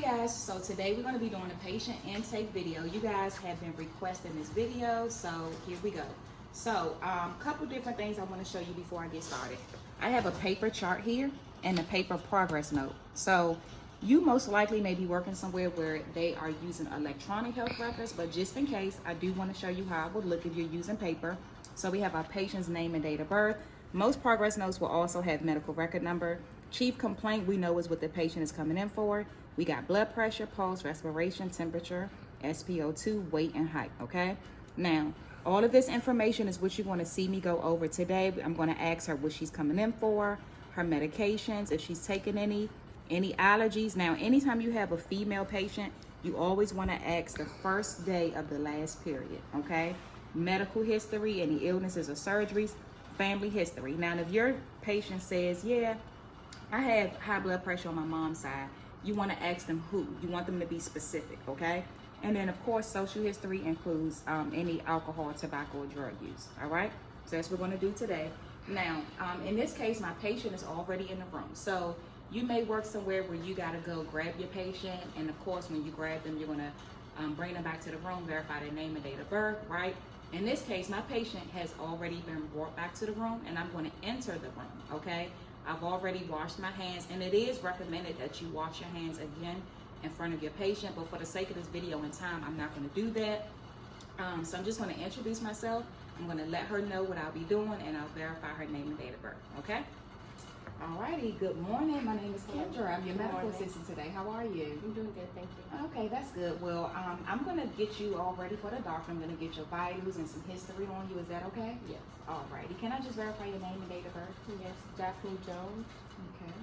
Hey guys, so today we're going to be doing a patient intake video. You guys have been requesting this video, so here we go. So couple different things I want to show you before I get started. I have a paper chart here and a paper progress note. So you most likely may be working somewhere where they are using electronic health records, but just in case, I do want to show you how it would look if you're using paper. So we have our patient's name and date of birth. Most progress notes will also have medical record number. Chief complaint we know is what the patient is coming in for. We got blood pressure, pulse, respiration, temperature, SpO2, weight, and height, okay? Now, all of this information is what you want to see me go over today. I'm going to ask her what she's coming in for, her medications, if she's taking any allergies. Now, anytime you have a female patient, you always want to ask the first day of the last period, okay? Medical history, any illnesses or surgeries, family history. Now, if your patient says, yeah, I have high blood pressure on my mom's side, you want to ask them who. You want them to be specific, okay? And then, of course, social history includes any alcohol, tobacco, or drug use, all right? So that's what we're going to do today. Now, in this case, my patient is already in the room. So you may work somewhere where you got to go grab your patient. And, of course, when you grab them, you're going to bring them back to the room, verify their name and date of birth, right? In this case, my patient has already been brought back to the room, and I'm going to enter the room, okay? I've already washed my hands, and it is recommended that you wash your hands again in front of your patient, but for the sake of this video and time, I'm not going to do that. So I'm just going to introduce myself. I'm going to let her know what I'll be doing, and I'll verify her name and date of birth, okay? Alrighty, good morning. My name is Kendra. I'm your medical assistant today. How are you? I'm doing good, thank you. Okay, that's good. Well, I'm going to get you all ready for the doctor. I'm going to get your vitals and some history on you. Is that okay? Yes. Alrighty. Can I just verify your name and date of birth? Yes, Daphne Jones. Okay.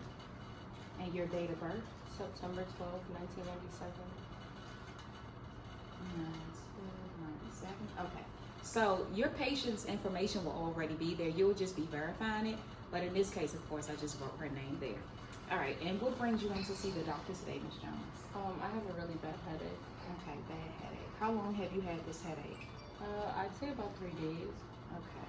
And your date of birth? September 12th, 1997. 1997. Okay. So your patient's information will already be there. You'll just be verifying it. But in this case, of course, I just wrote her name there. All right. And what brings you in to see the doctor today, Ms. Jones? I have a really bad headache. Okay, bad headache. How long have you had this headache? I'd say about 3 days. Okay.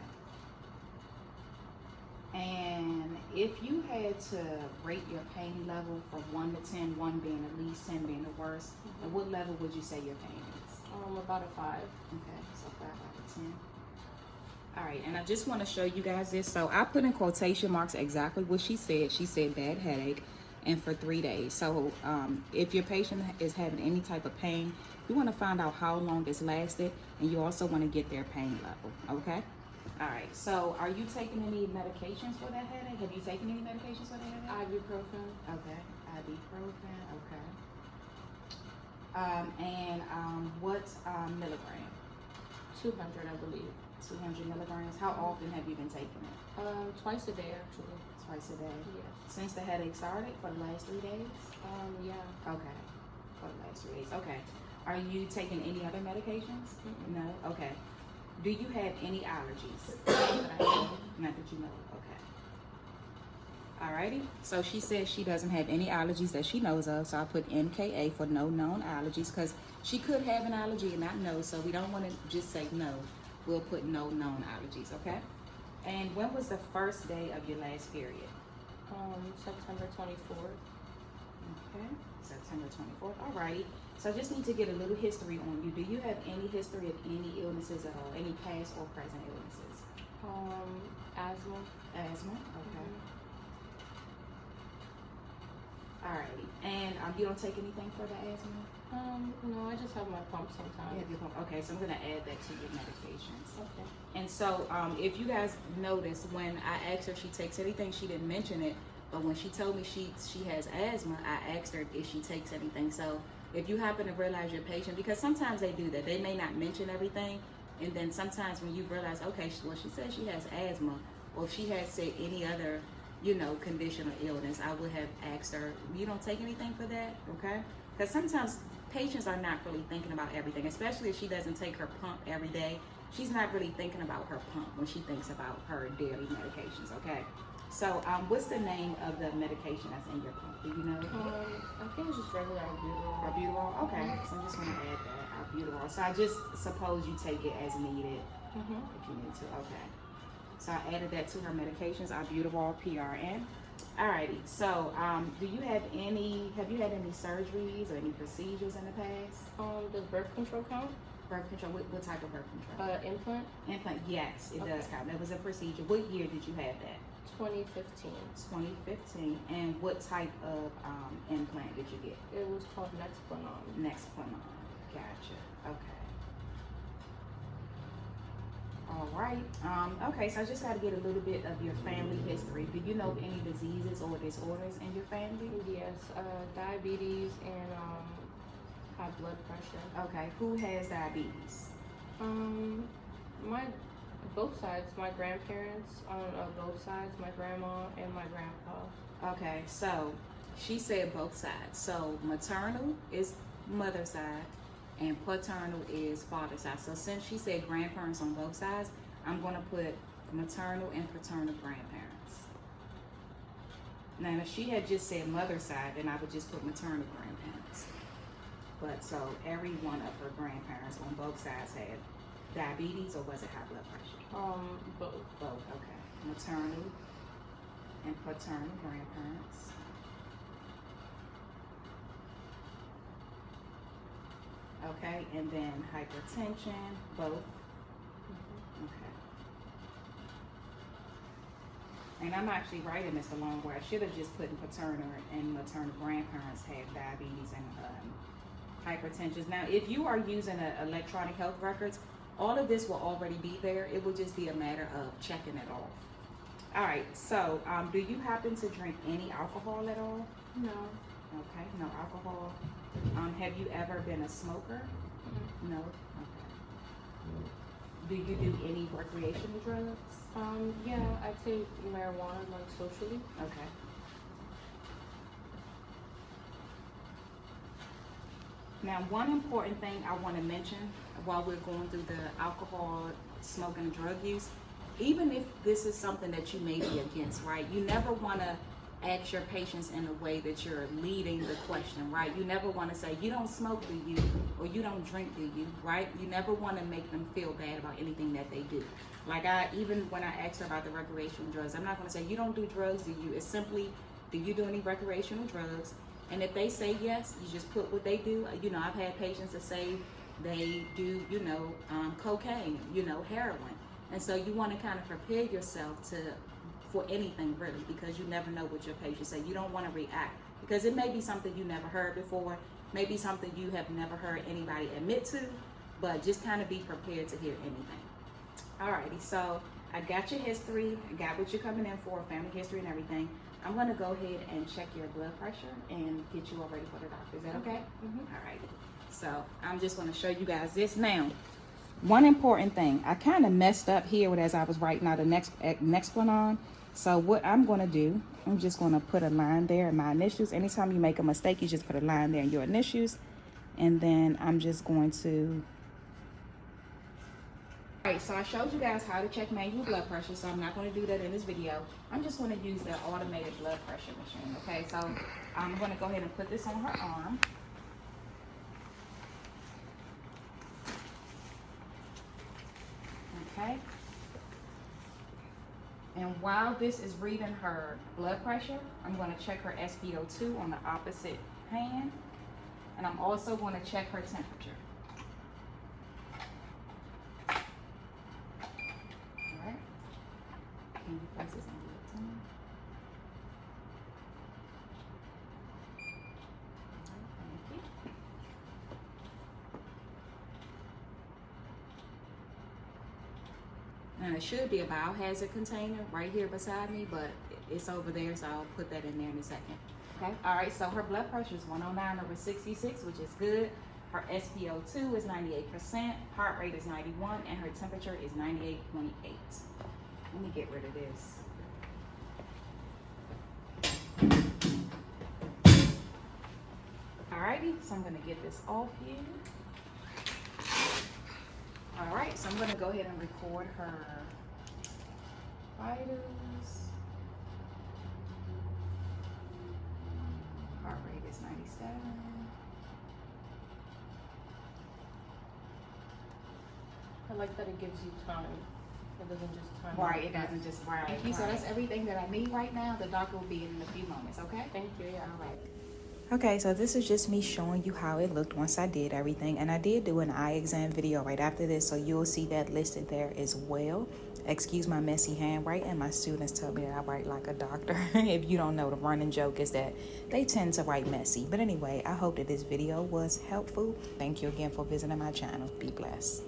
And if you had to rate your pain level from 1 to 10, 1 being at least, 10 being the worst, at what level would you say your pain is? About a 5. Okay, so 5 out of 10. All right, and I just want to show you guys this. So I put in quotation marks exactly what she said. She said bad headache and for 3 days. So if your patient is having any type of pain, you want to find out how long it's lasted, and you also want to get their pain level, okay? All right, so are you taking any medications for that headache? Have you taken any medications for that headache? Ibuprofen. Okay, ibuprofen, okay. And what milligram? 200, I believe. 200 milligrams. How often have you been taking it? Twice a day, actually. Twice a day? Yes. Since the headache started, for the last 3 days? Yeah. Okay, for the last 3 days. Okay. Are you taking any other medications? Mm-mm. No? Okay. Do you have any allergies? Not that you know. Okay. Alrighty. So she says she doesn't have any allergies that she knows of. So I put NKA for no known allergies, because she could have an allergy and not know. So we don't want to just say no. We'll put no known allergies, okay? And when was the first day of your last period? September 24th. Okay, September 24th. Alrighty. So I just need to get a little history on you. Do you have any history of any illnesses at all? Any past or present illnesses? Asthma. Asthma, okay. Alrighty. And you don't take anything for the asthma? No, I just have my pump sometimes. You have your pump. Okay, so I'm going to add that to your medications. Okay. And so if you guys notice, when I asked her if she takes anything, she didn't mention it. But when she told me she has asthma, I asked her if she takes anything. So if you happen to realize your patient, because sometimes they do that. They may not mention everything. And then sometimes when you realize, okay, well, she says she has asthma, or if she has said any other, condition or illness, I would have asked her, you don't take anything for that, okay? Because sometimes patients are not really thinking about everything, especially if she doesn't take her pump every day. She's not really thinking about her pump when she thinks about her daily medications, okay? So what's the name of the medication that's in your pump? Do you know? I think it's just regular albuterol. Albuterol? Okay, so I'm just going to add that, albuterol. So I just suppose you take it as needed if you need to, okay. So I added that to her medications, albuterol, PRN. Alrighty. So, have you had any surgeries or any procedures in the past? Does birth control count? Birth control. What type of birth control? Implant. Implant. Yes, it Okay. does count. That was a procedure. What year did you have that? 2015. 2015. And what type of implant did you get? It was called Nexplanon. Nexplanon. Gotcha. Okay. All right. Okay, so I just got to get a little bit of your family history. Do you know of any diseases or disorders in your family? Yes, diabetes and high blood pressure. Okay. Who has diabetes? My both sides. My grandparents on both sides. My grandma and my grandpa. Okay, so she said both sides. So maternal is mother's side and paternal is father's side. So since she said grandparents on both sides, I'm going to put maternal and paternal grandparents. Now, if she had just said mother's side, then I would just put maternal grandparents. But so every one of her grandparents on both sides had diabetes, or was it high blood pressure? Both. Both, okay. Maternal and paternal grandparents. Okay, and then hypertension, both. Okay. And I'm actually writing this along where I should have just put paternal and maternal grandparents have diabetes and hypertension. Now, if you are using electronic health records, all of this will already be there. It will just be a matter of checking it off. All right, so do you happen to drink any alcohol at all? No. Okay, no alcohol. Have you ever been a smoker? Mm-hmm. No? Okay. Do you do any recreational drugs? Yeah, I'd say marijuana, like socially. Okay. Now, one important thing I want to mention while we're going through the alcohol, smoking, and drug use, even if this is something that you may be against, right? You never want to ask your patients in a way that you're leading the question, right? You never want to say, you don't smoke, do you? Or you don't drink, do you? Right? You never want to make them feel bad about anything that they do. Like even when I asked her about the recreational drugs, I'm not going to say, you don't do drugs, do you? It's simply, do you do any recreational drugs? And if they say yes, you just put what they do. You know, I've had patients that say they do, cocaine, heroin. And so you want to kind of prepare yourself for anything really, because you never know what your patients say. You don't want to react because it may be something you never heard before, maybe something you have never heard anybody admit to, but just kind of be prepared to hear anything. Alrighty, so I got your history, I got what you're coming in for, family history and everything. I'm going to go ahead and check your blood pressure and get you all ready for the doctor. Is that okay? Mm-hmm. Alrighty. So I'm just going to show you guys this now. One important thing, I kind of messed up here as I was writing out the next one on. So what I'm going to do, I'm just going to put a line there in my initials. Anytime you make a mistake, you just put a line there in your initials. And then I'm just going to... Alright, so I showed you guys how to check manual blood pressure, so I'm not going to do that in this video. I'm just going to use the automated blood pressure machine, okay? So I'm going to go ahead and put this on her arm. Okay? And while this is reading her blood pressure, I'm going to check her SpO2 on the opposite hand. And I'm also going to check her temperature. All right. Can you place this on the tongue? Thank you. And it should be a biohazard container right here beside me, but it's over there, so I'll put that in there in a second. Okay, all right, so her blood pressure is 109/66, which is good. Her SpO2 is 98%, heart rate is 91, and her temperature is 98.8. Let me get rid of this. All righty, so I'm gonna get this off here. All right, so I'm gonna go ahead and record her vitals. Heart rate is 97. I like that it gives you time. It doesn't just time Right, it out. doesn't just Thank you. So that's everything that I need right now. The doctor will be in a few moments, okay? Thank you. Yeah. All right. Okay, so this is just me showing you how it looked once I did everything. And I did do an eye exam video right after this, so you'll see that listed there as well. Excuse my messy handwriting. My students tell me that I write like a doctor. If you don't know, the running joke is that they tend to write messy. But anyway, I hope that this video was helpful. Thank you again for visiting my channel. Be blessed.